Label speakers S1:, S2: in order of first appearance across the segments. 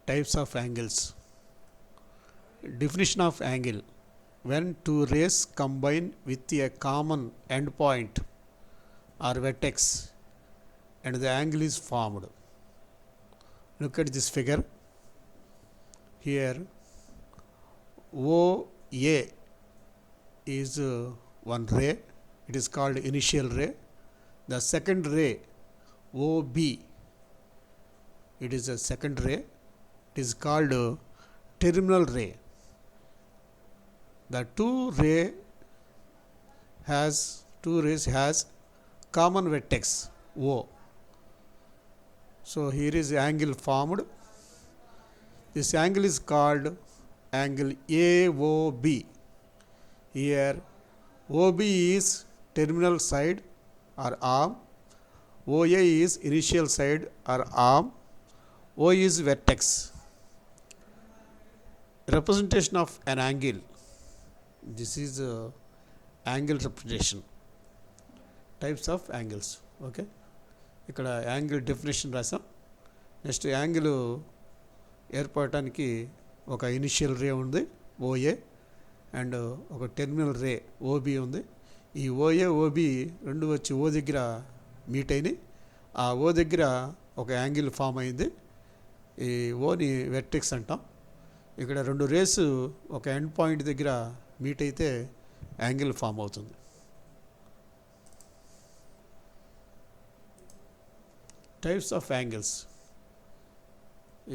S1: Types of angles. Definition of angle: when two rays combine with a common endpoint or vertex and the angle is formed. Look at this figure. Here OA is one ray, it is called initial ray. The second ray OB, it is a second ray, it is called terminal ray. The two rays has common vertex O. So here is the angle formed. This angle is called angle AOB. Here OB is terminal side or arm, OA is initial side or arm, O is vertex. Representation of an angle. This is angle representation. Types of angles. Okay, ఇక్కడ angle definition రాసాం. Next angle ఏర్పడటానికి ఒక initial రే ఉంది OA and ఒక terminal రే OB ఉంది. ఈ OA OB రెండు వచ్చి ఓ దగ్గర మీట్ అయినాయి. ఆ ఓ దగ్గర ఒక యాంగిల్ ఫామ్ అయింది. ఈ ఓని వెర్టెక్స్ అంటాం. ఇక్కడ రెండు రేసు ఒక ఎండ్ పాయింట్ దగ్గర మీట్ అయితే యాంగిల్ ఫామ్ అవుతుంది. Types of angles.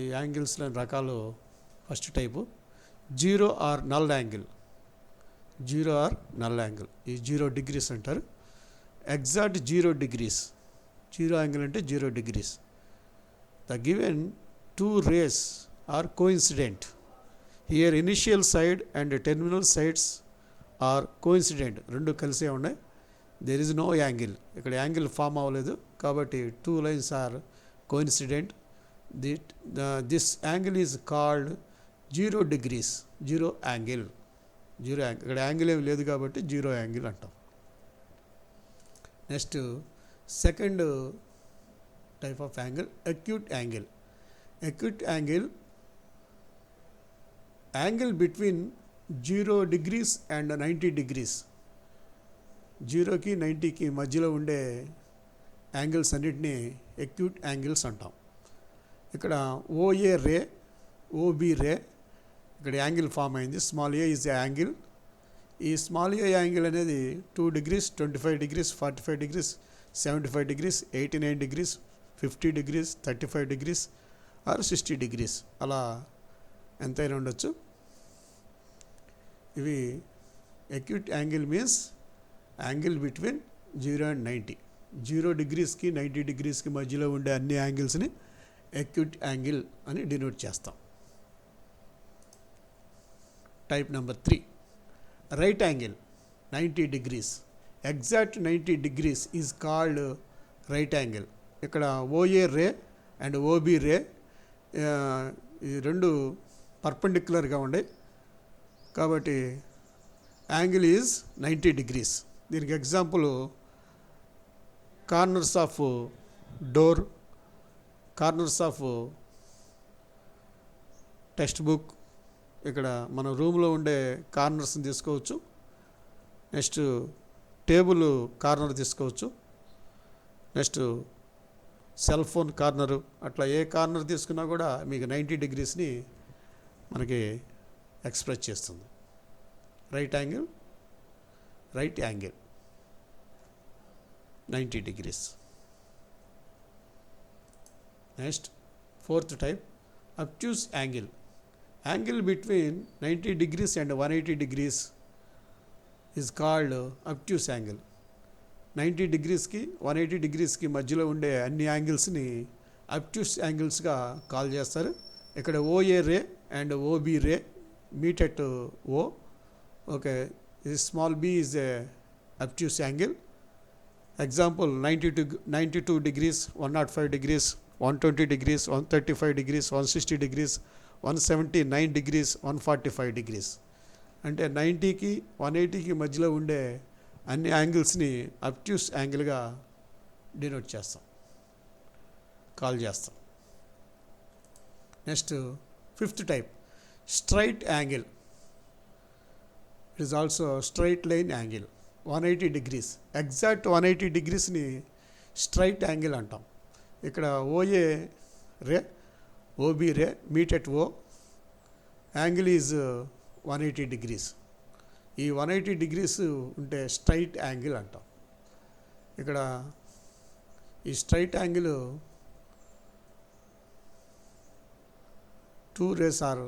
S1: ఈ యాంగిల్స్లో రకాలు. First type zero or null angle. Zero or null angle, ఈ 0 degrees అంటారు. Exact 0 degrees. జీరో యాంగిల్ అంటే 0 degrees. The given two rays are coincident. Here initial side and terminal sides are coincident, రెండు కలిసే ఉన్నాయి. There is no angle, ఇక్కడ angle form అవ్వలేదు కాబట్టి two lines are coincident. This angle is called 0 degrees, zero angle. Zero angle, ఇక్కడ angle ఏమి లేదు కాబట్టి జీరో యాంగిల్ అంటాం. Next second type of angle acute angle. Acute angle, angle between 0 degrees and 90 degrees. 0కి 90కి మధ్యలో ఉండే యాంగిల్స్ అన్నిటినీ acute angles అంటాం. ఇక్కడ ఓఏ రే, ఓబి రే, ఇక్కడ యాంగిల్ ఫామ్ అయింది. Small A is angle. ఈ స్మాల్ ఏ యాంగిల్ అనేది 2 degrees, 25 degrees, 45 degrees, 75 degrees, 89 degrees, 50 degrees, 35 degrees are 60 degrees, అలా ఎంతైనా ఉండొచ్చు. ఇవి acute angle means angle between 0 and 90. 0 degreesకి 90 degreesకి మధ్యలో ఉండే అన్ని యాంగిల్స్ని అక్యూట్ యాంగిల్ అని డినోట్ చేస్తాం. Type number 3 right angle 90 degrees. Exact 90 degrees is called right angle. ఇక్కడ ఓఏ రే అండ్ ఓబి రే ఈ రెండు పర్పెండిక్యులర్గా ఉండే కాబట్టి యాంగిల్ ఈజ్ 90 degrees. దీనికి example corners of door, corners of text book, ఇక్కడ మన రూమ్లో ఉండే కార్నర్స్ని తీసుకోవచ్చు. నెక్స్ట్ టేబుల్ కార్నర్ తీసుకోవచ్చు. నెక్స్ట్ సెల్ ఫోన్ కార్నరు, అట్లా ఏ కార్నర్ తీసుకున్నా కూడా మీకు 90 degreesని మనకి ఎక్స్ప్రెస్ చేస్తుంది. Right angle, right angle 90 degrees. Next fourth type obtuse angle. Angle between 90 degrees and 180 degrees is called obtuse angle. 90 degreesకి 180 degreesకి మధ్యలో ఉండే అన్ని యాంగిల్స్ని అబ్ట్యూస్ యాంగిల్స్గా కాల్ చేస్తారు. ఇక్కడ OA ray and OB ray meet at O. Okay, this small b is a obtuse angle. Example 92 degrees, 105 degrees, 120 degrees, 135 degrees, 160 degrees, 179 degrees, 145 degrees. అంటే 90కి 180కి మధ్యలో ఉండే అన్ని యాంగిల్స్ని అబ్ట్యూస్ యాంగిల్గా డినోట్ చేస్తాం, కాల్ చేస్తాం. Next fifth type straight angle. It is also straight line angle 180 degrees. Exact 180 degreesని straight angle అంటాం. ఇక్కడ OA ray OB ray meet at O, angle is 180 degrees. ఈ 180 degrees ఉంటే స్ట్రైట్ యాంగిల్ అంటాం. ఇక్కడ ఈ straight angle two rays are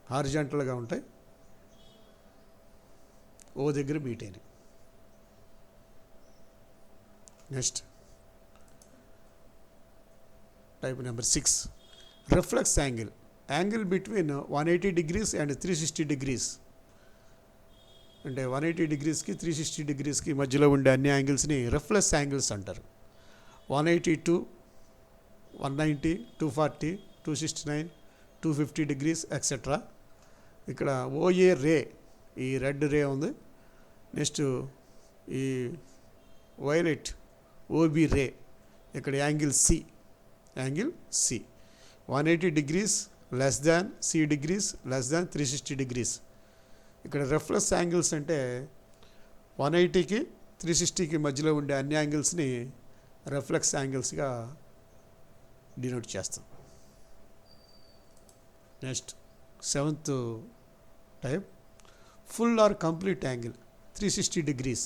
S1: హారిజాంటల్గా ఉంటాయి, ఓ దగ్గర మీట్ అయినాయి. Next type number 6 reflex angle. Angle between 180 degrees and 360 degrees. అంటే 180 degreesకి 360 degreesకి మధ్యలో ఉండే అన్ని యాంగిల్స్ని రిఫ్లెక్స్ యాంగిల్స్ అంటారు. 182, 190, 240, 269, 250 degrees ఎక్సెట్రా. ఇక్కడ ఓఏ రే, ఈ రెడ్ రే ఉంది. నెక్స్ట్ ఈ వైలెట్ ఓబి రే, ఇక్కడ angle C 180 degrees less than C degrees less than 360 degrees. ఇక్కడ రిఫ్లెక్స్ యాంగిల్స్ అంటే 180కి 360కి మధ్యలో ఉండే అన్ని యాంగిల్స్ని రిఫ్లెక్స్ యాంగిల్స్గా డినోట్ చేస్తాం. Next 7th type full or complete angle 360 degrees.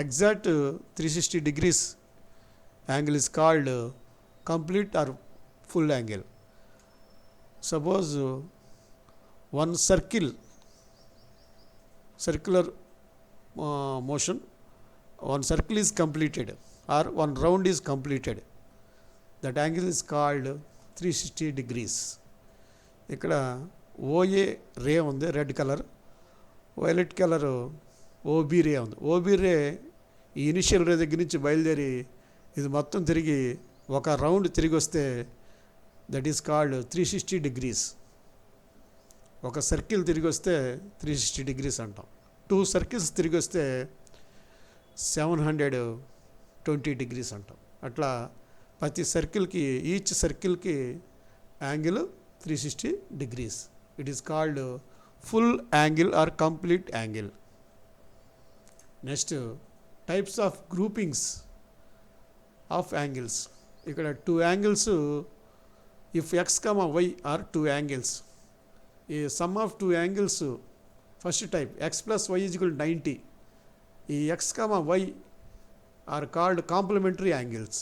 S1: Exact 360 degrees angle is called complete or full angle. Suppose one circular motion, one circle is completed or one round is completed, that angle is called 360 degrees. ఇక్కడ OA ray ఉంది red colour, violet colour OB ray ఉంది. OB రే ఈ initial రే దగ్గర నుంచి బయలుదేరి ఇది మొత్తం తిరిగి ఒక రౌండ్ తిరిగి వస్తే దట్ ఈస్ కాల్డ్ 360 degrees. ఒక సర్కిల్ తిరిగి వస్తే 360 degrees అంటాం. 2 circles తిరిగి వస్తే 720 degrees అంటాం. అట్లా ప్రతి సర్కిల్కి ఈచ్ సర్కిల్కి angle 360 degrees. It is called full angle or complete angle. Next types of groupings of angles. ఇక్కడ 2 angles, if X comma why are 2 angles, ఈ sum of 2 angles first type X plus why is equal 90. ఈ X comma why are called complementary angles.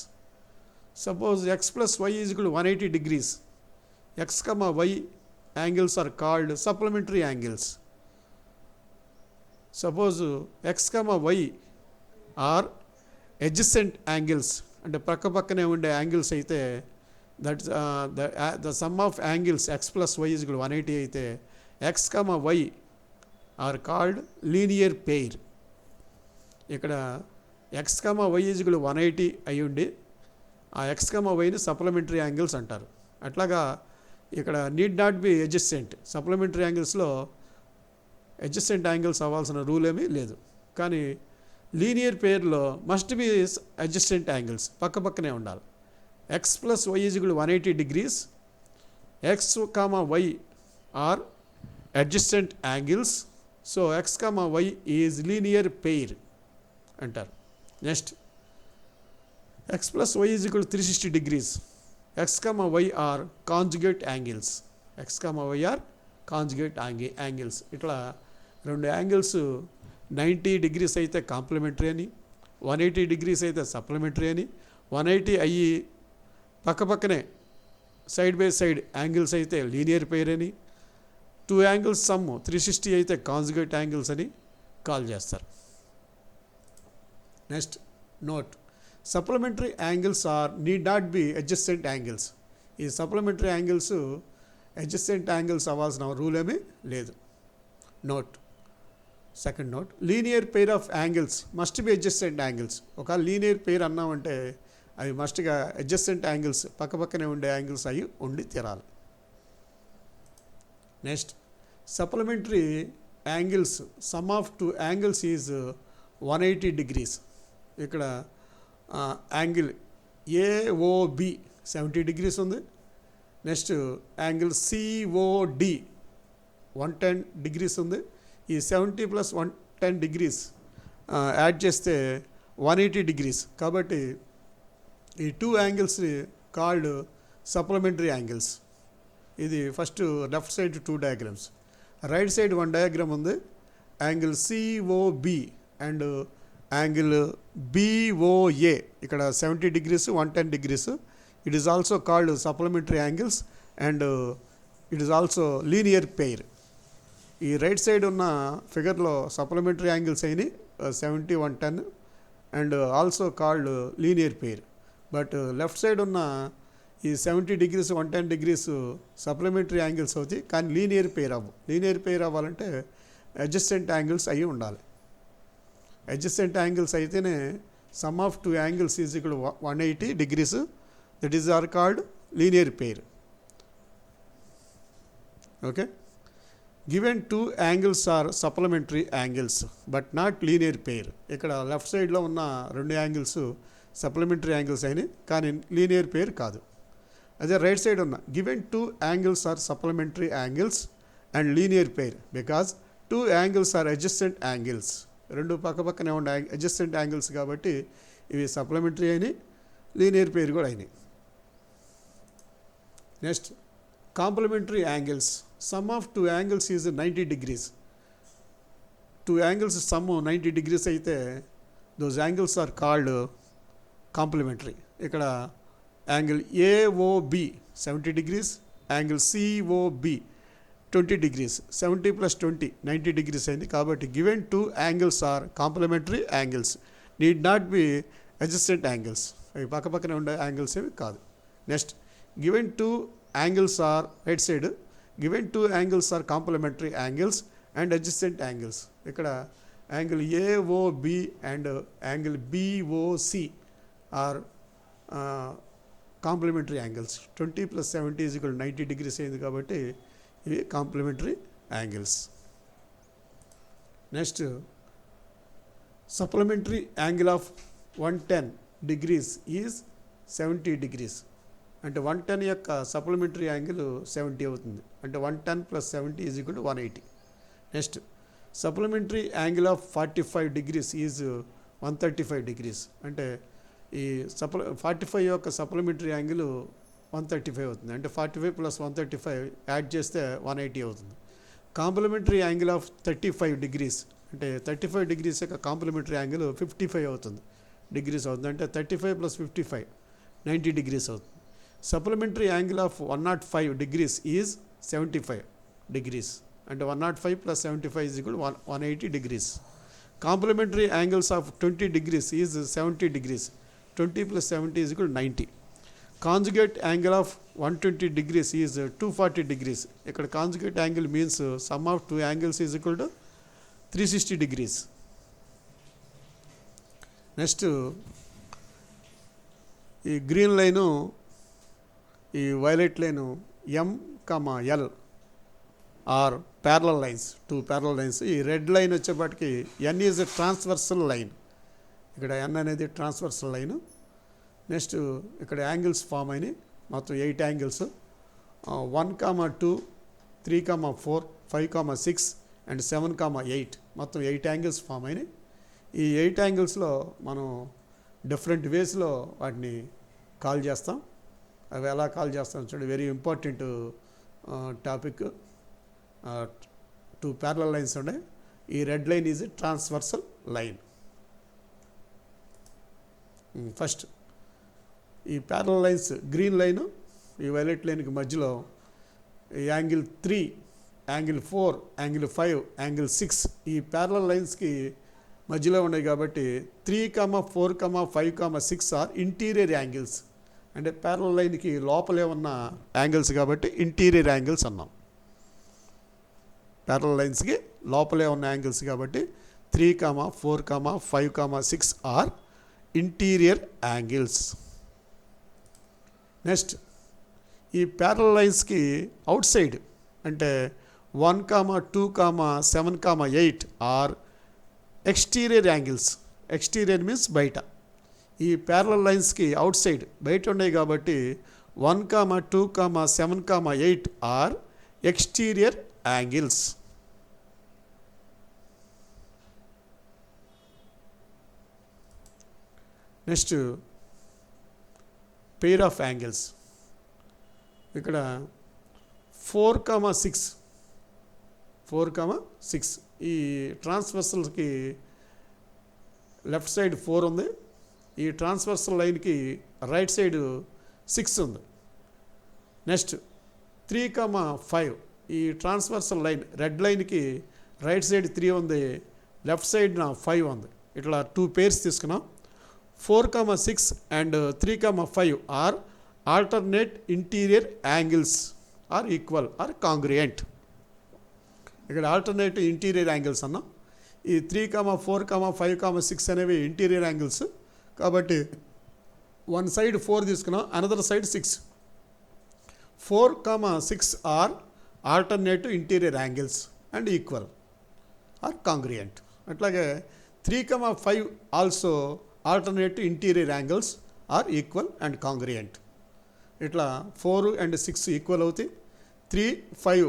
S1: Suppose X plus why is equal 180 degrees, X comma Y angles are called supplementary angles. Suppose x comma why are adjacent angles, అంటే పక్క పక్కనే ఉండే angles అయితే that the sum of angles x plus why is equal 180 అయితే x comma why are called linear pair. ఇక్కడ x comma y is equal 180 అయి ఉండి ఆ ఎక్స్ కమా వైని సప్లిమెంటరీ యాంగిల్స్ అంటారు. అట్లాగా ఇక్కడ need not be adjacent. Supplementary యాంగిల్స్లో అడ్జసెంట్ యాంగిల్స్ అవ్వాల్సిన రూల్ ఏమీ లేదు, కానీ లీనియర్ పేర్లో మస్ట్ బి అడ్జస్టెంట్ యాంగిల్స్, పక్క పక్కనే ఉండాలి. X plus why is equal 180 degrees, x comma y are adjacent angles, so x comma y is linear pair అంటారు. Next x plus why is equal 360 degrees, x comma y are conjugate angles, x comma y are conjugate angles. ఇట్లా 2 angles 90 degrees అయితే complementary అని, 180 degrees అయితే supplementary అని, 180 అయ్యి పక్కపక్కనే side by side angles అయితే linear pair అని, 2 angles సమ్ 360 అయితే కాంజుగేట్ యాంగిల్స్ అని కాల్ చేస్తారు. Next note, supplementary angles are need not be adjacent angles. ఈ సప్లిమెంటరీ యాంగిల్స్ అడ్జసెంట్ యాంగిల్స్ అవ్వాల్సిన రూల్ ఏమీ లేదు. Note, second note, linear pair of angles must be adjacent angles. ఒక linear pair అన్నామంటే అవి మస్ట్గా అడ్జసెంట్ యాంగిల్స్, పక్కపక్కనే ఉండే యాంగిల్స్ అవి ఉండి తీరాలి. Next supplementary angles, sum of 2 angles is 180 degrees. ఇక్కడ యాంగిల్ ఏఓబి 70 degrees ఉంది. నెక్స్ట్ యాంగిల్ సిఓడి 110 degrees ఉంది. ఈ 70 + 110 degrees యాడ్ చేస్తే 180 degrees. కాబట్టి ఈ 2 యాంగిల్స్ని కాల్డ్ సప్లిమెంటరీ యాంగిల్స్. ఇది first left side 2 diagrams. Right side 1 diagram ఉంది. Angle COB and angle BOA ఇక్కడ 70 degrees 110 degrees. It is also called supplementary angles and it is also linear pair. ఈ right side ఉన్న ఫిగర్లో supplementary angles అయినాయి 70 110 and also called linear pair. But left side ఉన్న ఈ 70 degrees 110 degrees supplementary angles అవుతాయి, కానీ linear pair అవ్వు. Linear pair అవ్వాలంటే adjacent angles అయ్యి ఉండాలి. అడ్జస్టెంట్ యాంగిల్స్ అయితేనే sum of 2 angles is equal 180 degrees. That is are called linear pair. Okay, given 2 angles are supplementary angles but not linear pair. ఇక్కడ left సైడ్లో ఉన్న 2 angles supplementary angles అయినాయి, కానీ linear pair కాదు. అదే రైట్ సైడ్ ఉన్న given 2 angles are supplementary angles and linear pair because 2 angles are adjacent angles. 2 పక్కనే ఉన్న అడ్జస్టెంట్ యాంగిల్స్ కాబట్టి ఇవి సప్లిమెంటరీ అయినాయి, లీనియర్ పెయిర్ కూడా అయినాయి. Next complementary angles. Sum of 2 angles is 90 degrees. 2 angles sum 90 degrees అయితే those angles are called complementary. ఇక్కడ angle AOB 70 degrees, angle COB 20 degrees. 70 + 20 90 degrees అయింది. కాబట్టి given 2 angles are complementary angles, need not be adjacent angles. అవి పక్కనే ఉండే angles ఏవి కాదు. Next given 2 angles are right side given 2 angles are complementary angles and adjacent angles. ఇక్కడ angle AOB and angle BOC are complementary angles. 20 + 70 is equal 90 degrees అయింది కాబట్టి ఇవి complementary angles. Next supplementary angle of 110 degrees is 70 degrees. అంటే 110 యొక్క supplementary angle 70 అవుతుంది. అంటే 110 + 70 is equal to 180. Next supplementary angle of 45 degrees is 135 degrees. అంటే ఈ 45 యొక్క సప్లిమెంటరీ యాంగిల్ 135 అవుతుంది. అంటే 45 + 135 యాడ్ చేస్తే 180 అవుతుంది. కాంప్లిమెంటరీ యాంగిల్ ఆఫ్ 35 degrees అంటే 35 degrees యొక్క కాంప్లిమెంటరీ యాంగిల్ 55 అవుతుంది డిగ్రీస్ అవుతుంది. అంటే 35 + 55 90 degrees అవుతుంది. Supplementary angle of 105 degrees is 75 degrees. అంటే 105 + 75 is equal 180 degrees. Complementary angles of 20 degrees is 70 degrees. 20 + 70 is equal 90. Conjugate angle of 120 degrees is 240 degrees. ఇక్కడ conjugate angle means sum of 2 angles is equal to 360 degrees. Next ఈ green line ఈ violet line M, L are parallel lines, 2 parallel lines. ఈ red line వచ్చేప్పటికి N is a transversal line. ఇక్కడ N అనేది transversal line. Next ఇక్కడ angles form అయినాయి, మొత్తం 8 angles. 1, 2, 3, 4, 5, 6 and 7, 8 మొత్తం 8 angles ఫామ్ అయినాయి. ఈ 8 anglesలో మనం డిఫరెంట్ వేస్లో వాటిని కాల్ చేస్తాం. అవి ఎలా కాల్ చేస్తాం చూడండి, very important topic. 2 parallel lines ఉన్నాయి. ఈ red line is transversal line. First ఈ ప్యారలల్ లైన్స్ గ్రీన్ లైను ఈ వైలెట్ లైన్కి మధ్యలో యాంగిల్ 3, యాంగిల్ 4, యాంగిల్ 5, యాంగిల్ 6 ఈ ప్యారలల్ లైన్స్కి మధ్యలో ఉన్నాయి. కాబట్టి 3, 4, 5, 6 ఆర్ ఇంటీరియర్ యాంగిల్స్. అంటే ప్యారలల్ లైన్కి లోపలే ఉన్న యాంగిల్స్ కాబట్టి ఇంటీరియర్ యాంగిల్స్ అన్నాం. ప్యారలల్ లైన్స్కి లోపలే ఉన్న యాంగిల్స్ కాబట్టి 3, 4, 5, 6 ఆర్ ఇంటీరియర్ యాంగిల్స్. నెక్స్ట్ ఈ ప్యారలల్ లైన్స్కి అవుట్ సైడ్ అంటే 1, 2, 7, 8 or exterior angles. Exterior means బయట. ఈ ప్యారలల్ లైన్స్కి అవుట్ సైడ్ బయట ఉన్నాయి కాబట్టి 1, 2, 7, 8 or exterior angles. Next pair of angles. ఇక్కడ 4, 6 ఈ ట్రాన్స్వర్సల్కి లెఫ్ట్ సైడ్ 4 ఉంది, ఈ ట్రాన్స్వర్సల్ లైన్కి రైట్ సైడ్ 6 ఉంది. నెక్స్ట్ 3, 5 ఈ ట్రాన్స్వర్సల్ లైన్ రెడ్ లైన్కి రైట్ సైడ్ 3 ఉంది, లెఫ్ట్ సైడ్ 5 ఉంది. ఇట్లా 2 పేర్స్ తీసుకున్నాం. 4, 6 and 3, 5 are alternate interior angles are equal are congruent. ఇక్కడ ఆల్టర్నేట్ ఇంటీరియర్ యాంగిల్స్ అన్నాం. ఈ 3, 4, 5, 6 అనేవి ఇంటీరియర్ యాంగిల్స్ కాబట్టి వన్ సైడ్ 4 తీసుకున్నాం, another side 6. 4, 6 are alternative interior angles and equal are congruent. అట్లాగే 3, 5 also alternative interior angles are equal and congruent. ఇట్లా 4 and 6 equal అవుతాయి. 3, 5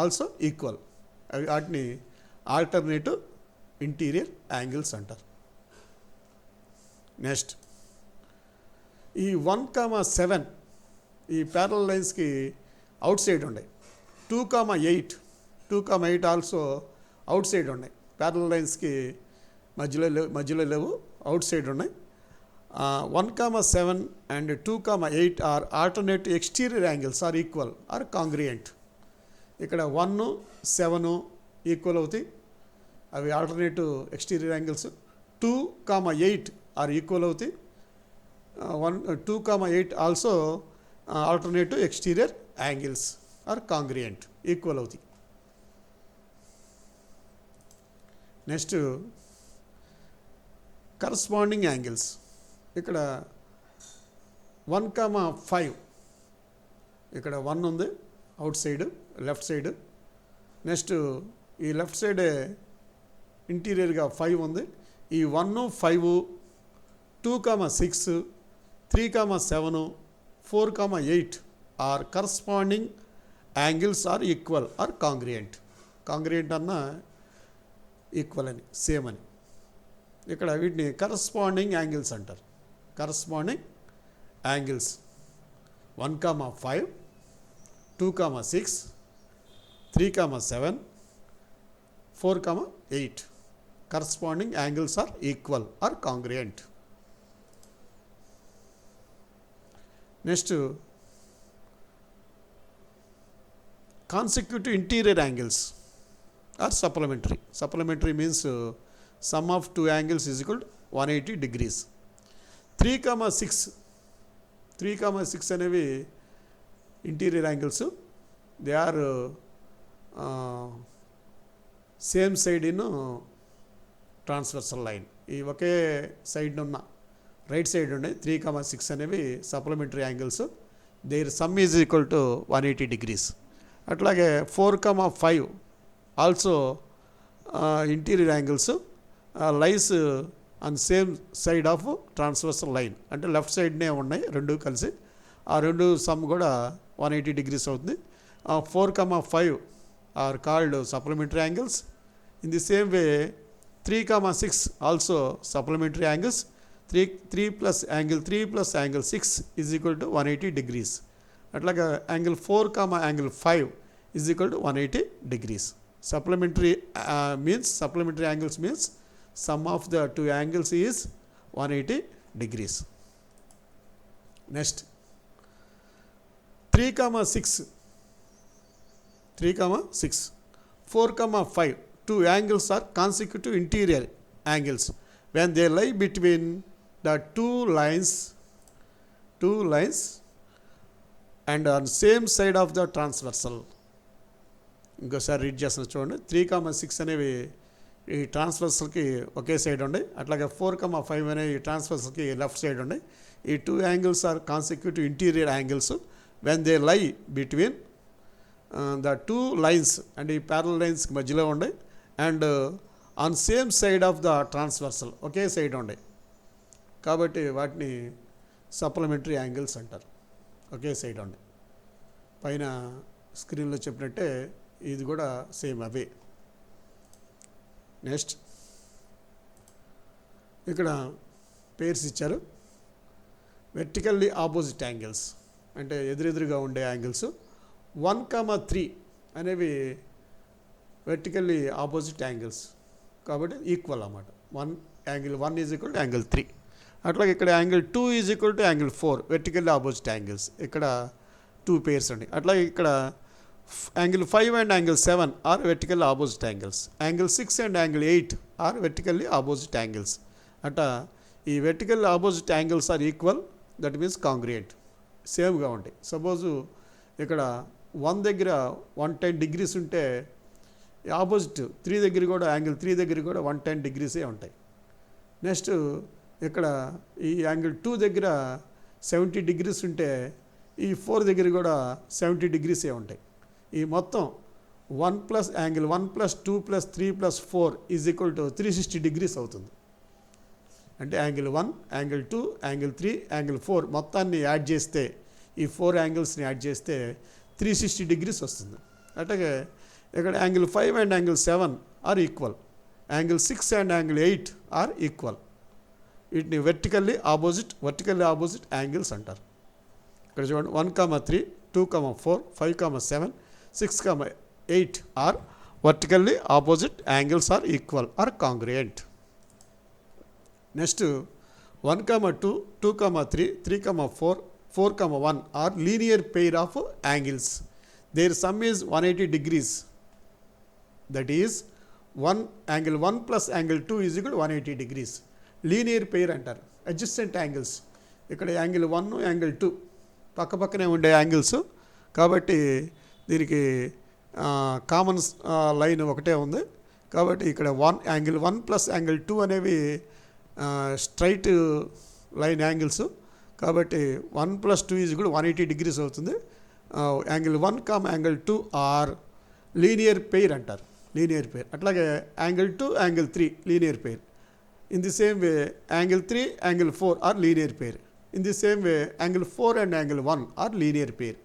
S1: also equal. వాటిని ఆల్టర్నేటివ్ ఇంటీరియర్ యాంగిల్స్ అంటారు. నెక్స్ట్ ఈ 1, 7 ఈ ప్యారలల్ లైన్స్కి అవుట్ సైడ్ ఉన్నాయి. 2, 8 also outside ఉన్నాయి. Parallel లైన్స్కి మధ్యలో లేవు, అవుట్ సైడ్ ఉన్నాయి. 1, 7 and 2, 8 are alternative exterior angles are equal are congruent. ఇక్కడ 1, 7 ఈక్వల్ అవుతాయి, అవి alternative exterior angles. 2, 8 are equal అవుతాయి. 2, 8 also alternative exterior angles are congruent, equal అవుతాయి. Next corresponding angles. ఇక్కడ 1, 5 ఇక్కడ 1 ఉంది outside left side. Next ఈ లెఫ్ట్ సైడే ఇంటీరియర్గా 5 ఉంది. ఈ 1, 5, 2, 6, 3, 7, 4, 8 are corresponding angles are equal are congruent. Congruent అన్న ఈక్వల్ అని, సేమ్ అని. ఇక్కడ వీటిని కరస్పాండింగ్ యాంగిల్స్ అంటారు. Corresponding angles 1, 5, 2, 6, 3, 7, 4, 8 corresponding angles are equal are congruent. Next consecutive interior angles are supplementary. Supplementary means sum of 2 angles is equal to 180 degrees. 3, 6 అనేవి interior angles. They are same side in transversal line. ఈ ఒకే side ఉన్న right side ఉన్నాయి 3, 6 అనేవి supplementary angles. Their sum is equal to 180 degrees. అట్లాగే 4, 5 also interior angles lies on same side of transversal line. అంటే left సైడ్నే ఉన్నాయి రెండు కలిసి. ఆ రెండు సమ్ కూడా 180 degrees అవుతుంది. 4, 5 are called supplementary angles. In the same way 3, 6 also supplementary angles. 3 plus angle 6 is equal to 180 degrees. అట్లాగా angle 4, angle 5 is equal to 180 degrees. Supplementary angles means sum of the 2 angles is 180 degrees. Next 3, 6, 4, 5 2 angles are consecutive interior angles when they lie between the two lines and on same side of the transversal. ఇంకోసారి read చేస్తున్నా చూడండి. 3, 6 అనేవి ఈ ట్రాన్స్వర్సల్కి ఒకే సైడ్ ఉన్నాయి. అట్లాగే 4, 5 అనేవి ట్రాన్స్వర్సల్కి left side ఉన్నాయి. ఈ 2 angles are consecutive interior angles when they lie between the 2 lines and ఈ ప్యారలల్ లైన్స్కి మధ్యలో ఉన్నాయి and on same side of the transversal ఒకే సైడ్ ఉన్నాయి. కాబట్టి వాటిని సప్లిమెంటరీ యాంగిల్స్ అంటారు. ఒకే సైడ్ ఉండి పైన స్క్రీన్లో చెప్పినట్టే ఇది కూడా సేమ్ అవే. నెక్స్ట్ ఇక్కడ పేర్స్ ఇచ్చారు. వెర్టికల్లీ ఆపోజిట్ యాంగిల్స్ అంటే ఎదురెదురుగా ఉండే యాంగిల్స్ 1,3 అనేవి వెర్టికల్లీ ఆపోజిట్ యాంగిల్స్ కాబట్టి ఈక్వల్ అన్నమాట. Angle 1 is equal to angle 3. అట్లాగే ఇక్కడ angle 2 is equal to angle 4 vertically opposite angles. ఇక్కడ 2 పేర్స్ అండి. అట్లాగే ఇక్కడ angle 5 and angle 7 are vertically opposite angles. Angle 6 and angle 8 are vertically opposite angles. అట్ట ఈ vertical opposite angles are equal, that means congruent, సేమ్గా ఉంటాయి. Suppose ఇక్కడ 1 దగ్గర 110 degrees ఉంటే ఆపోజిట్ 3 దగ్గర కూడా యాంగిల్ 3 దగ్గర కూడా 110 degrees ఉంటాయి. నెక్స్ట్ ఇక్కడ ఈ యాంగిల్ 2 దగ్గర 70 degrees ఉంటే ఈ 4 దగ్గర కూడా 70 degrees ఉంటాయి. ఈ మొత్తం 1 plus angle 1 plus 2 plus 3 plus 4 is equal to 360 degrees అవుతుంది. అంటే యాంగిల్ 1, యాంగిల్ 2, యాంగిల్ 3, యాంగిల్ 4 మొత్తాన్ని యాడ్ చేస్తే, ఈ 4 యాంగిల్స్ని యాడ్ చేస్తే 360 degrees వస్తుంది. అట్లాగే ఇక్కడ angle 5 and angle 7 are equal. Angle 6 and angle 8 are equal. వీటిని వెర్టికల్లీ ఆపోజిట్ యాంగిల్స్ అంటారు. ఇక్కడ చూడండి 1,3, 2,4, 5,7, 6,8 are vertically opposite angles are equal are congruent. Next 1,2, 2,3, 3,4, 4,1 are linear pair of angles. Their sum is 180 degrees. That is angle 1 plus angle 2 is equal 180 degrees. Linear pair అంటారు. Adjacent angles. ఇక్కడ angle 1, angle 2 పక్కపక్కనే ఉండే angles కాబట్టి దీనికి common line ఒకటే ఉంది. కాబట్టి ఇక్కడ యాంగిల్ 1 ప్లస్ యాంగిల్ 2 అనేవి స్ట్రైట్ లైన్ యాంగిల్స్. కాబట్టి 1 ప్లస్ 2 ఈజ్ కూడా 180 degrees అవుతుంది. Angle 1, angle 2 are linear pair అంటారు. Linear pair. అట్లాగే angle 2, angle 3 linear pair. In the same way angle 3, angle 4 are linear pair. In the same way angle 4 and angle 1 are linear pair.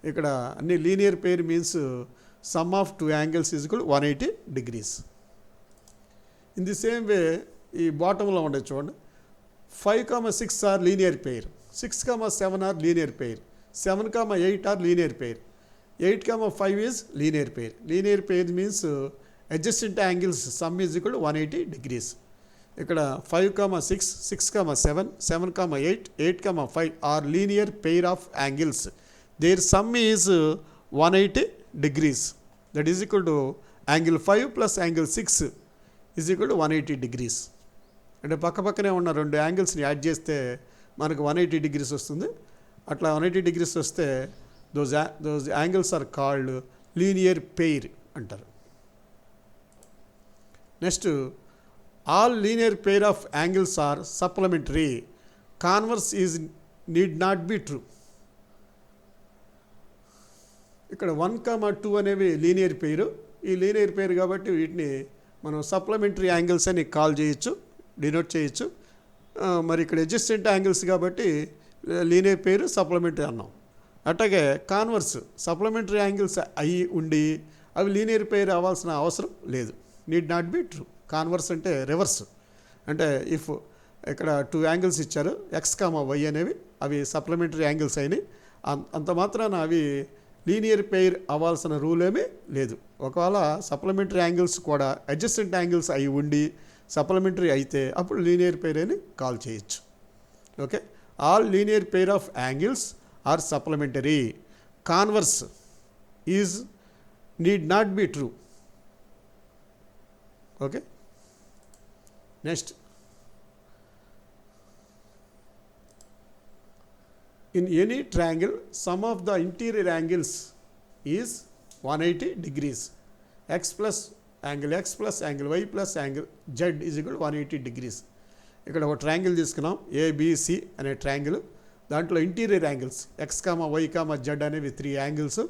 S1: ఇక్కడ అన్ని linear pair means sum of 2 angles is equal 180 degrees. In the same way ఈ బాటంలో ఉండే చూడండి 5,6 are linear pair, 6,7 are linear pair, 7,8 are linear pair, 8,5 is linear pair. Linear pair means adjacent angles sum is equal 180 degrees. ఇక్కడ 5,6, 6,7, 7,8, 8,5 are linear pair of angles. Their sum is 180 degrees. That is equal to angle 5 plus angle 6 is equal to 180 degrees. అంటే పక్కపక్కనే ఉన్న 2 యాంగిల్స్ని add చేస్తే మనకు 180 degrees వస్తుంది. అట్లా 180 degrees వస్తే those angles are called linear pair అంటారు. Next all linear pair of angles are supplementary. Converse is need not be true. ఇక్కడ 1,2 అనేవి లీనియర్ పెయిర్. ఈ లీనియర్ పెయిర్ కాబట్టి వీటిని మనం సప్లిమెంటరీ యాంగిల్స్ అని కాల్ చేయొచ్చు, డినోట్ చేయొచ్చు. మరి ఇక్కడ అడ్జస్టెంట్ యాంగిల్స్ కాబట్టి లీనియర్ పెయిర్ సప్లిమెంటరీ అన్నాం. అట్లాగే కాన్వర్స్ సప్లిమెంటరీ యాంగిల్స్ అయ్యి ఉండి అవి లీనియర్ పెయిర్ అవ్వాల్సిన అవసరం లేదు. Need not be true. Converse అంటే రివర్స్. అంటే ఇఫ్ ఇక్కడ 2 యాంగిల్స్ ఇచ్చారు X, Y అనేవి, అవి సప్లిమెంటరీ యాంగిల్స్ అయినాయి, అంత మాత్రాన అవి లీనియర్ పెయిర్ అవ్వాల్సిన రూల్ ఏమీ లేదు. ఒకవేళ సప్లిమెంటరీ యాంగిల్స్ కూడా అడ్జస్టెంట్ యాంగిల్స్ అయి ఉండి సప్లిమెంటరీ అయితే అప్పుడు లీనియర్ పెయిర్ అని కాల్ చేయొచ్చు. Okay. All linear pair of angles are supplementary. Converse is need not be true. Okay. Next in any triangle sum of the interior angles is 180 degrees. X plus angle y plus angle z is equal to 180 degrees. ఇక్కడ ఒక triangle తీసుకున్నాం ABC అనే triangle. దాంట్లో interior angles X, Y, Z అనేవి 3 angles.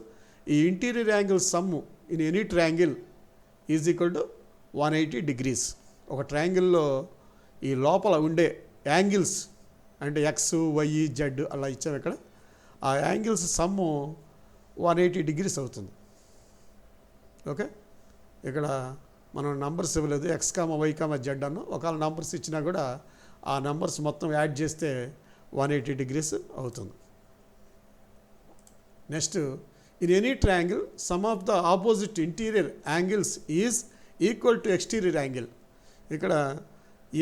S1: ఈ interior angles sum in any triangle is equal to 180 degrees. ఒక ట్రయాంగిల్లో ఈ లోపల ఉండే యాంగిల్స్ అంటే ఎక్స్ వై జెడ్ అలా ఇచ్చాము ఇక్కడ. ఆ యాంగిల్స్ సమ్ము 180 degrees అవుతుంది. ఓకే, ఇక్కడ మనం నంబర్స్ ఇవ్వలేదు, X comma why comma Z అన్న. ఒకవేళ నంబర్స్ ఇచ్చినా కూడా ఆ నంబర్స్ మొత్తం యాడ్ చేస్తే 180 degrees అవుతుంది. Next, in any triangle sum of the opposite interior angles is equal to exterior angle. ఇక్కడ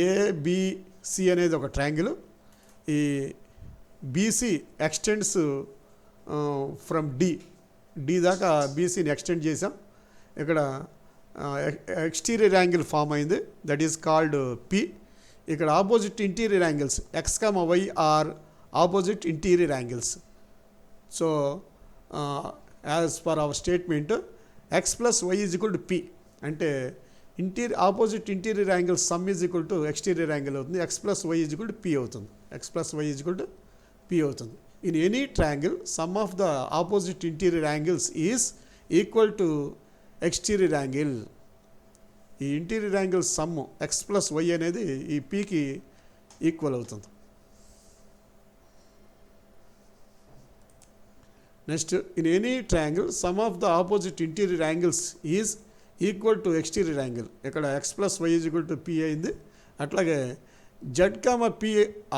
S1: ఏబిసి అనేది ఒక ట్రయాంగిల్. ఈ బీసీ ఎక్స్టెండ్స్ ఫ్రమ్ డి దాకా బీసీని ఎక్స్టెండ్ చేసాం. ఇక్కడ ఎక్స్టీరియర్ యాంగిల్ ఫామ్ అయింది, దట్ ఈస్ కాల్డ్ పి. ఇక్కడ opposite interior angles x comma y are opposite interior angles. So as per our statement x plus why is equal to P అంటే opposite interior angle sum is equal to exterior angle అవుతుంది. X plus why is equal to P అవుతుంది. X plus why is equal to P అవుతుంది. In any triangle sum of the opposite interior angles is equal to exterior angle. ఈ interior angle sum x plus y అనేది ఈ పీకి equal అవుతుంది. Next, in any triangle sum of the opposite interior angles is equal to exterior angle. ఇక్కడ x plus why is equal to P అయింది. అట్లాగే z comma P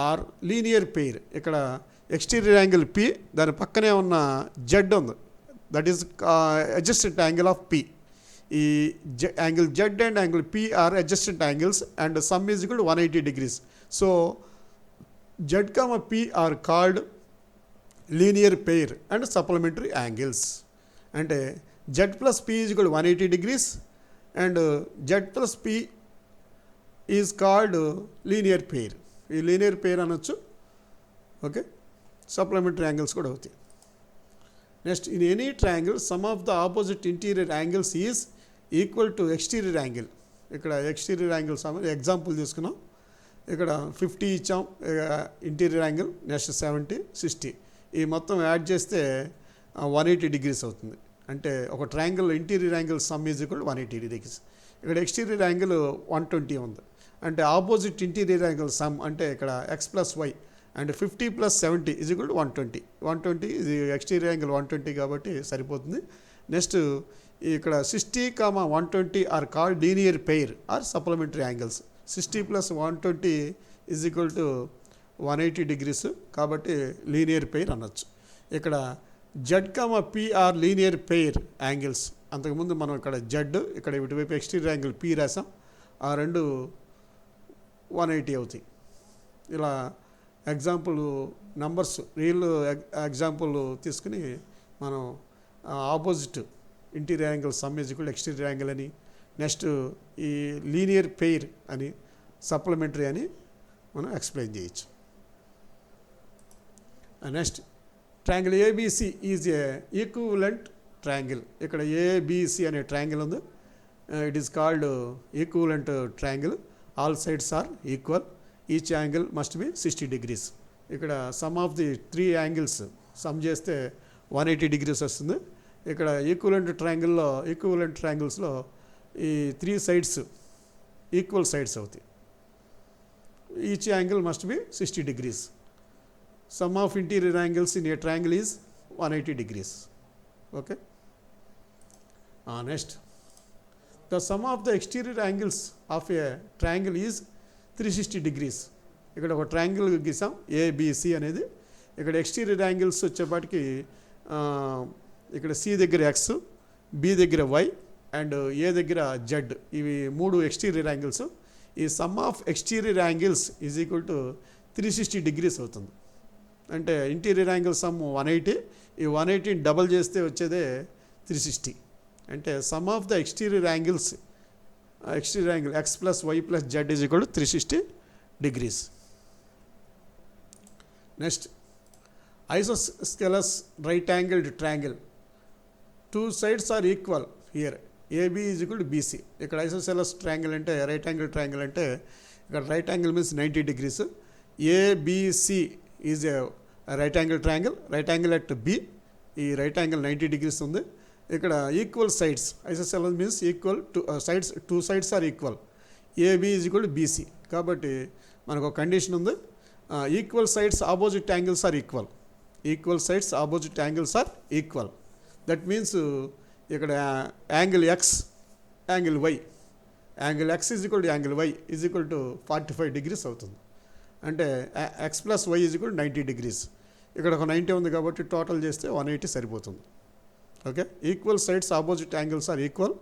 S1: are linear pair. ఇక్కడ exterior angle P, దాని పక్కనే ఉన్న z ఉంది, that is adjacent angle of P. ఈ angle z and angle P R adjacent angles and sum is equal to 180 degrees. So z comma P are called linear pair and supplementary angles. అంటే z plus P is equal to 180 degrees and z plus P is called linear pair. ఈ linear pair అనొచ్చు. Okay, supplementary angles కూడా అవుతాయి. Next, in any triangle sum of the opposite interior angles is equal to exterior angle. ఇక్కడ exterior angles example తీసుకున్నాం. ఇక్కడ 50 ఇచ్చాం interior angle, next 70, 60. ఈ మొత్తం యాడ్ చేస్తే 180 degrees అవుతుంది. అంటే ఒక triangle interior angle sum is equal 180 degrees. ఇక్కడ ఎక్స్టీరియర్ యాంగిల్ 120 ఉంది. అంటే ఆపోజిట్ ఇంటీరియర్ యాంగిల్ సమ్ అంటే ఇక్కడ x plus y and 50 + 70 is equal to 120. ఇది ఎక్స్టీరియర్ యాంగిల్ 120 కాబట్టి సరిపోతుంది. నెక్స్ట్, ఇక్కడ 60, 120 are called linear pair or supplementary angles. 60 + 120 is equal to 180 degrees కాబట్టి లీనియర్ పెయిర్ అనొచ్చు. ఇక్కడ z comma P are linear pair angles. అంతకుముందు మనం ఇక్కడ జెడ్, ఇక్కడ ఇటువైపు ఎక్స్టీరియర్ యాంగిల్ పి రాసాం. ఆ రెండు 180 అవుతాయి. ఇలా ఎగ్జాంపుల్ నంబర్స్ రియల్ ఎగ్జాంపుల్ తీసుకుని మనం opposite interior angle sum is equal exterior angle అని, నెక్స్ట్ ఈ లీనియర్ పెయిర్ అని, సప్లిమెంటరీ అని మనం ఎక్స్ప్లెయిన్ చేయొచ్చు. Next, triangle ABC is a equivalent triangle. ఇక్కడ ఏబిసి అనే ట్రయాంగిల్ ఉంది. It is called equivalent triangle. All sides are equal. Each angle must be 60 degrees. ఇక్కడ sum of the 3 angles sum చేస్తే 180 degrees వస్తుంది. ఇక్కడ ఈక్వివలెంట్ ట్రయాంగిల్స్లో ఈ 3 sides equal sides అవుతాయి. Each angle must be 60 degrees. Some of interior angles in a triangle is 180 degrees. Okay, next, the sum of the exterior angles of a triangle is 360 degrees. ఇక్కడ ఒక triangle గీసాం ABC అనేది. ఇక్కడ exterior angles వచ్చేపాటికి ఇక్కడ C దగ్గర X, B దగ్గర why and ఏ దగ్గర Z. ఇవి 3 ఎక్స్టీరియర్ యాంగిల్స్. ఈ sum of exterior angles is equal to 360 degrees అవుతుంది. అంటే ఇంటీరియర్ యాంగిల్ సమ్ 180, ఈ 180 డబల్ చేస్తే వచ్చేదే 360. అంటే sum of the exterior angle x plus y plus z is equal to 360 degrees. Next, isosceles right angled triangle. 2 sides are equal here. AB is equal to BC. ఇక్కడ isosceles triangle అంటే right angle triangle అంటే ఇక్కడ right angle means 90 degrees. ABC is a right angle triangle. Right angle at B, ఈ right angle 90 degrees ఉంది. ఇక్కడ equal sides, isosceles means equal to sides, 2 sides are equal. AB is equal to BC. కాబట్టి మనకు ఒక condition ఉంది, equal sides opposite angles are equal. Equal sides opposite angles are equal. That means ఇక్కడ angle x, angle y, angle x is equal to angle y is equal to 45 degrees అవుతుంది. అంటే x plus why is equal 90 degrees. ఇక్కడ ఒక 90 ఉంది కాబట్టి total చేస్తే 180 సరిపోతుంది. Okay, equal sides opposite angles are equal.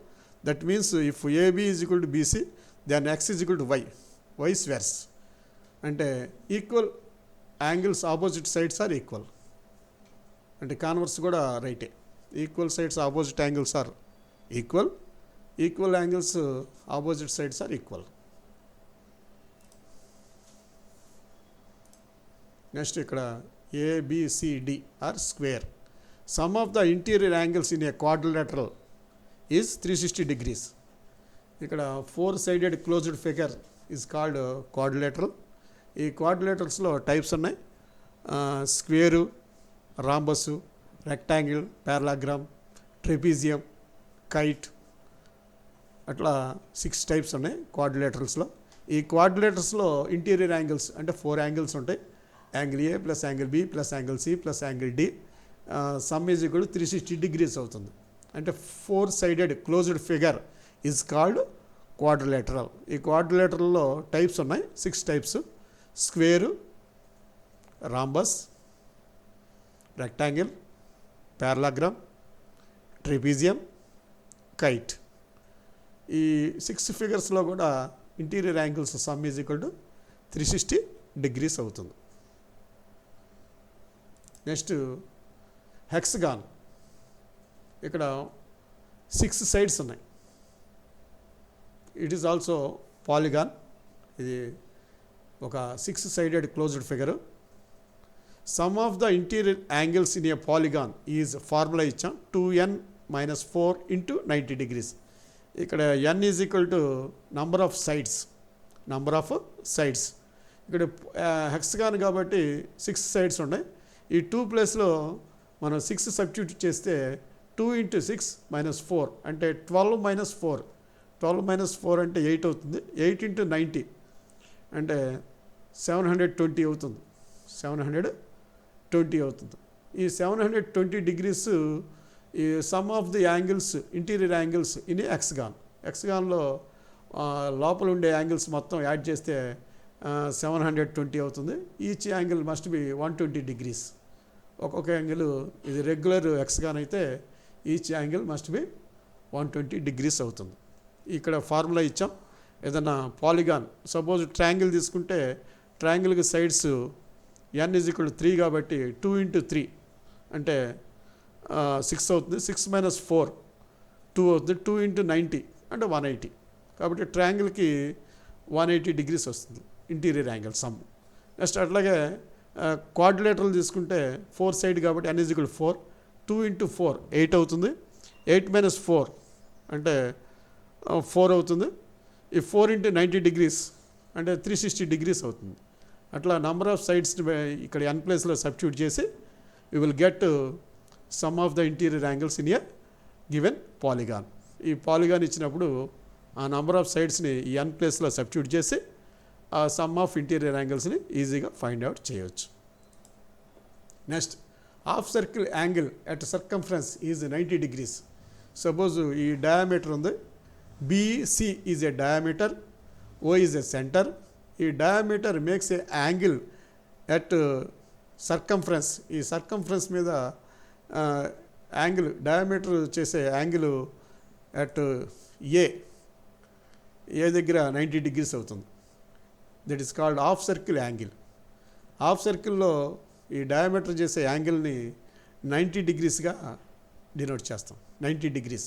S1: That means if AB is equal to BC then x is equal to y, vice versa. అంటే equal angles opposite sides are equal. అంటే converse కూడా రైటే. Equal sides opposite angles are equal, equal angles opposite sides are equal. Next ఇక్కడ ABCD are square. Sum of the interior angles in a quadrilateral is 360 degrees. ఇక్కడ 4-sided closed figure is called quadrilateral. ఈ క్వాడ్రిలేటరల్స్లో types ఉన్నాయి. Square, రాంబస్సు, rectangle, parallelogram, trapezium, kite, అట్లా 6 types ఉన్నాయి క్వాడ్రిలేటరల్స్లో. ఈ క్వాడ్రిలేటరల్స్లో interior angles అంటే 4 angles ఉంటాయి. Angle A plus angle B plus angle C plus angle D. Sum is equal to 360 degrees అవుతుంది. అంటే 4-sided closed figure is called quadrilateral. ఈ క్వాడ్రిలేటరల్లో types ఉన్నాయి, 6 types. Square, rhombus, rectangle, parallelogram, trapezium, kite. ఈ 6 ఫిగర్స్లో కూడా interior angles sum is equal to 360 degrees అవుతుంది. Next hexagon. ఇక్కడ 6 sides ఉన్నాయి. It is also polygon. ఇది ఒక 6-sided closed figure. Some of the interior angles in A polygon is formula ఇచ్చాం 2n - 4 × 90 degrees. ఇక్కడ n is equal to number of sides, number of sides. ఇక్కడ hexagon కాబట్టి 6 sides ఉన్నాయి. ఈ 2 ప్లేస్లో మనం 6 సబ్స్టిట్యూట్ చేస్తే 2 × 6 - 4 అంటే 12 - 4. 12 - 4 అంటే 8 అవుతుంది. 8 × 90 అంటే 720 అవుతుంది. 720 అవుతుంది. ఈ 720 degrees ఈ sum of the angles, interior angles in hexagon. హెక్సగాన్లో లోపల ఉండే యాంగిల్స్ మొత్తం యాడ్ చేస్తే 720 అవుతుంది. Each angle must be 120 degrees. ఒక్కొక్క యాంగిల్, ఇది రెగ్యులర్ హెక్సగాన్ అయితే each angle must be 120 degrees అవుతుంది. ఇక్కడ ఫార్ములా ఇచ్చాం. ఏదైనా పాలిగాన్, సపోజ్ ట్రయాంగిల్ తీసుకుంటే ట్రయాంగిల్కి sides n is equal to 3 కాబట్టి 2 × 3 అంటే 6 అవుతుంది. 6 - 4 2 అవుతుంది. 2 × 90 అంటే 180. కాబట్టి ట్రయాంగిల్కి 180 degrees వస్తుంది ఇంటీరియర్ యాంగిల్ సమ్. నెక్స్ట్ అట్లాగే క్వాడ్రిలేటరల్ తీసుకుంటే 4 side కాబట్టి n ఈజ్ ఈక్వల్ టు 4. 2 × 4 8 అవుతుంది. 8 - 4 అంటే 4 అవుతుంది. ఈ 4 × 90 degrees అంటే 360 degrees అవుతుంది. అట్లా నంబర్ ఆఫ్ సైడ్స్ ఇక్కడ n ప్లేస్లో సబ్స్టిట్యూట్ చేసి we will get some of the interior angles in a given polygon. ఈ పాలిగాన్ ఇచ్చినప్పుడు ఆ నంబర్ ఆఫ్ సైడ్స్ని ఈ n ప్లేస్లో సబ్స్టిట్యూట్ చేసి ఆ సమ్ ఆఫ్ ఇంటీరియర్ యాంగిల్స్ని ఈజీగా ఫైండ్ అవుట్ చేయవచ్చు. Next half circle angle at circumference is 90 degrees. Suppose ఈ డయామీటర్ ఉంది. BC is a diameter, O is a center. ఈ diameter makes a angle at circumference. ఈ సర్కంఫరెన్స్ మీద యాంగిల్, డయామీటర్ చేసే angle at A దగ్గర 90 degrees అవుతుంది. That is called half circle angle. Half సర్కిల్లో ఈ డయామీటర్ చేసే యాంగిల్ని 90 degreesగా డినోట్ చేస్తాం. 90 degrees.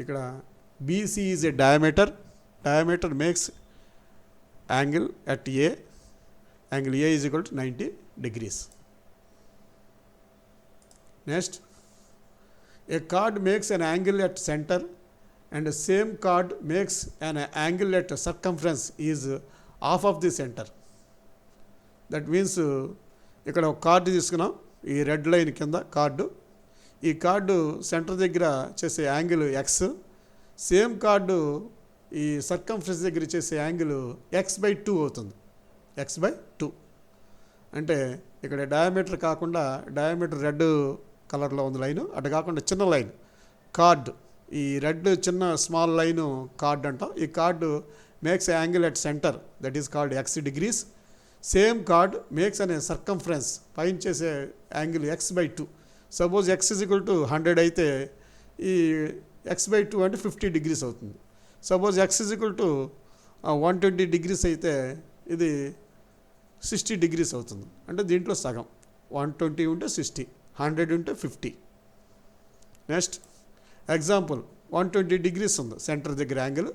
S1: ఇక్కడ BC is a diameter. Diameter makes angle at A. Angle A is equal to 90 degrees. Next A card makes an angle at centre and same card makes an angle at circumference is half of the centre. That means ఇక్కడ ఒక card తీసుకున్నాం. ఈ red line కింద card. ఈ card centre దగ్గర చేసే angle X. Same card ఈ circumference దగ్గర చేసే యాంగిల్ x/2 అవుతుంది. x/2 అంటే ఇక్కడ డయామీటర్ కాకుండా, డయామీటర్ రెడ్ కలర్లో ఉంది లైను, అటు కాకుండా చిన్న లైన్ కార్డ్, ఈ రెడ్ చిన్న స్మాల్ లైను కార్డ్ అంటాం. ఈ card makes angle at centre, that is called x degrees. Same card makes అనే సర్కంఫరెన్స్ పైన చేసే angle x/2. Suppose x is equal to 100 అయితే ఈ x/2 అంటే 50 degrees అవుతుంది. Suppose x is equal to 120 degrees అయితే ఇది 60 degrees అవుతుంది. అంటే దీంట్లో సగం 120 ఉంటే 60, 100 ఉంటే 50. నెక్స్ట్ ఎగ్జాంపుల్ 120 degrees ఉంది సెంటర్ దగ్గర angle.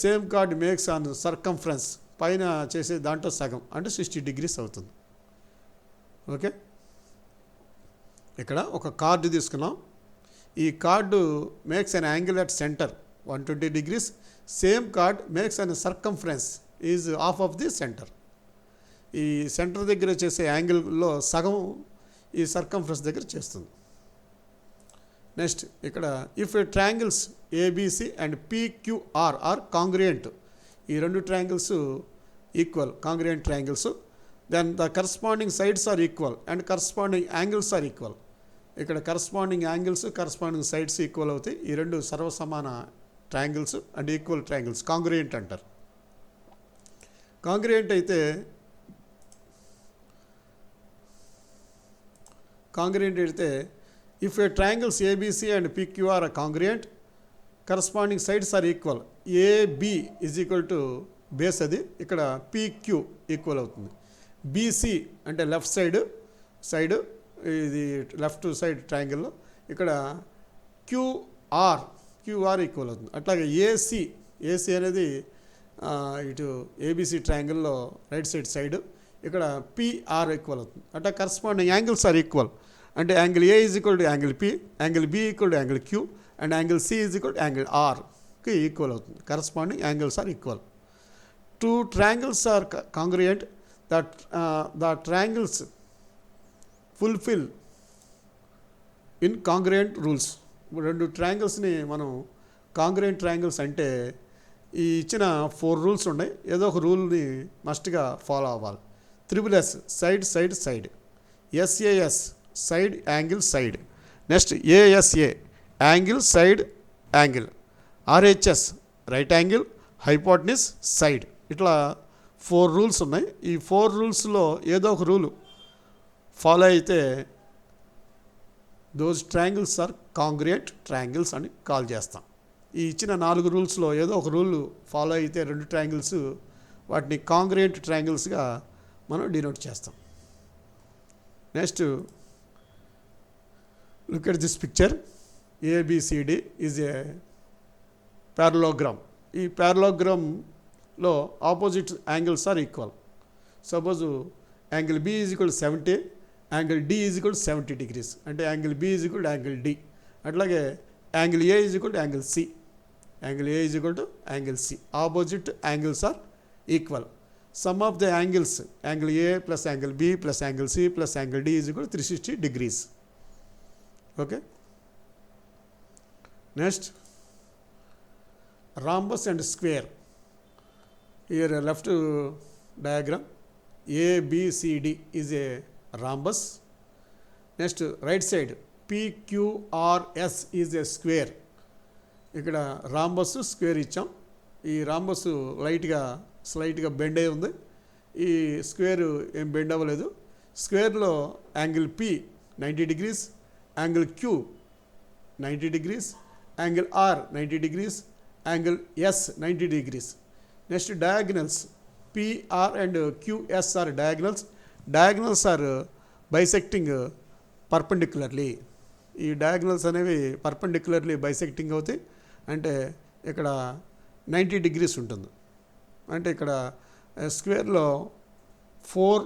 S1: Same card makes on circumference పైన చేసే దాంట్లో సగం అంటే 60 degrees అవుతుంది. ఓకే, ఇక్కడ ఒక కార్డు తీసుకున్నాం. ఈ card makes an angle at centre 120 degrees. Same card makes an circumference is half of the centre. ఈ సెంటర్ దగ్గర చేసే యాంగిల్లో సగం ఈ సర్కంఫరెన్స్ దగ్గర చేస్తుంది. నెక్స్ట్ ఇక్కడ if triangles ABC and PQR are congruent, ఈ రెండు triangles equal, congruent triangles, then the corresponding sides are equal and corresponding angles are equal. ఇక్కడ corresponding angles, corresponding sides equal అవుతాయి. ఈ రెండు సర్వసమాన triangles and equal triangles congruent అంటారు. Congruent అయితే if a triangles ABC and PQ are congruent, corresponding sides are equal. AB is equal to base అది, ఇక్కడ PQ equal అవుతుంది. BC అంటే లెఫ్ట్ సైడ్ ఇది లెఫ్ట్ సైడ్ ట్రయాంగిల్లో, ఇక్కడ QR ఈక్వల్ అవుతుంది. అట్లాగే AC అనేది ఇటు ABC ట్రయాంగిల్లో రైట్ సైడ్, ఇక్కడ PR ఈక్వల్ అవుతుంది. అట్లా కరస్పాండింగ్ యాంగిల్స్ ఆర్ ఈక్వల్. అంటే angle A is equal to angle P, angle B equal to angle Q and angle C is equal to angle Rకి ఈక్వల్ అవుతుంది. Corresponding angles are equal. Two triangles are congruent, that the triangles fulfill in congruent rules. రెండు ట్రయాంగిల్స్ని మనం కాంగ్రుయెంట్ triangles అంటే ఈ ఇచ్చిన 4 rules ఉన్నాయి. ఏదో ఒక రూల్ని మస్ట్గా ఫాలో అవ్వాలి. SSS side, SAS side angle side, next ASA angle side angle, RHS right angle hypotenuse side. ఇట్లా 4 రూల్స్ ఉన్నాయి. ఈ 4 రూల్స్లో ఏదో ఒక రూలు ఫాలో అయితే దోస్ ట్రయాంగిల్స్ ఆర్ కాంగ్రుయెంట్ ట్రయాంగిల్స్ అని కాల్ చేస్తాం. ఈ ఇచ్చిన 4 రూల్స్లో ఏదో ఒక రూల్ ఫాలో అయితే రెండు ట్రయాంగిల్స్, వాటిని కాంగ్రుయెంట్ ట్రయాంగిల్స్గా మనం డినోట్ చేస్తాం. Next look at this picture. ABCD is a parallelogram. ఈ ప్యారలోగ్రామ్లో opposite angles are equal. Suppose angle B is equal 70, angle D is equal 70 degrees, అంటే angle B is equal to angle D. అట్లాగే angle A is equal to angle C, angle A is equal to angle C. Opposite angles are equal. Sum of the angles, angle A plus angle B plus angle C plus angle D is equal 360 degrees. Okay, next rhombus and square. Here left diagram, ABCD is a rhombus. Next right side, PQRS is a square. ఇక్కడ rhombus square ఇచ్చాం. ఈ rhombus స్లైట్గా bend అయి ఉంది. ఈ square ఏం bend అవ్వలేదు. స్క్వేర్లో angle P 90 degrees, angle Q 90 degrees, angle R 90 degrees, angle S 90 degrees. Next diagonals, PR and QS are diagonals. Diagonals are bisecting perpendicularly. ఈ డయాగ్నల్స్ అనేవి పర్పెండిక్యులర్లీ బైసెక్టింగ్ అవుతాయి. అంటే ఇక్కడ 90 degrees ఉంటుంది. అంటే ఇక్కడ స్క్వేర్లో 4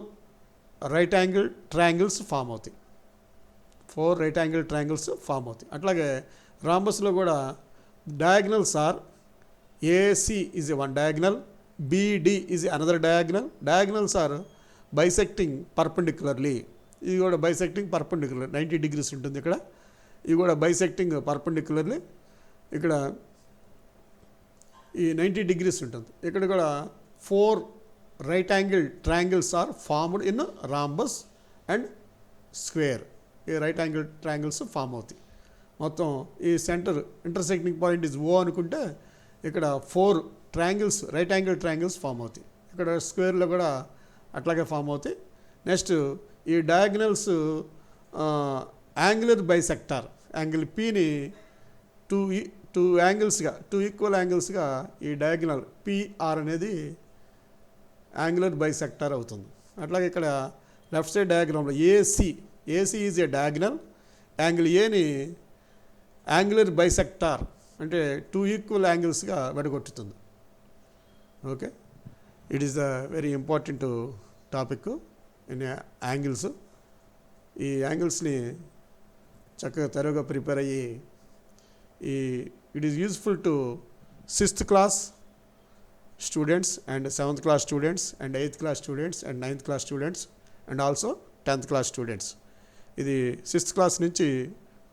S1: రైట్ యాంగిల్ ట్రయాంగిల్స్ ఫామ్ అవుతాయి. 4 right angle triangles form అవుతాయి. అట్లాగే రాంబస్లో కూడా diagonals are AC is a one diagonal, BD is another diagonal. Diagonals are bisecting perpendicularly. ఇది కూడా బైసెక్టింగ్ పర్పెండిక్యులర్ 90 degrees ఉంటుంది. ఇక్కడ ఇది కూడా బైసెక్టింగ్ పర్పెండిక్యులర్లీ. ఇక్కడ ఈ 90 degrees ఉంటుంది. ఇక్కడ కూడా 4 right angle triangles are formed in rhombus and square. ఈ రైట్ యాంగిల్ ట్రయాంగిల్స్ ఫామ్ అవుతాయి. మొత్తం ఈ centre intersecting point is O అనుకుంటే ఇక్కడ 4 triangles right angle triangles form అవుతాయి. ఇక్కడ స్క్వేర్లో కూడా అట్లాగే ఫామ్ అవుతాయి. నెక్స్ట్ ఈ డయాగ్నల్స్ యాంగులర్ బైసెక్టార్ యాంగిల్ పీని టూ యాంగిల్స్గా 2 ఈక్వల్ యాంగిల్స్గా ఈ డయాగ్నల్ పిఆర్ అనేది యాంగులర్ బైసెక్టార్ అవుతుంది. అట్లాగే ఇక్కడ లెఫ్ట్ సైడ్ డయాగ్రామ్లో AC is a diagonal, angle ఏని యాంగులర్ బైసెక్టార్ అంటే 2 ఈక్వల్ యాంగిల్స్గా విడగొట్టుతుంది. Okay, it is the very important topic in angles. ఈ యాంగిల్స్ని చక్కగా తరువుగా ప్రిపేర్ అయ్యి it is useful to 6th class students and 7th class students and 8th class students and 9th class students and also 10th class students. ఇది 6th class నుంచి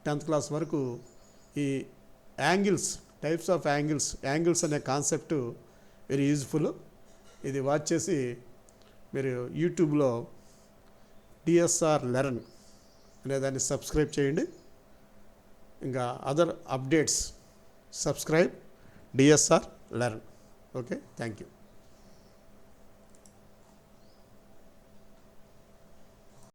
S1: 10th class వరకు ఈ angles, types of angles అనే concept very useful. ఇది watch చేసి మీరు యూట్యూబ్లో DSR learn అనే దాన్ని సబ్స్క్రైబ్ చేయండి. ఇంకా other updates subscribe DSR learn. Okay, thank you.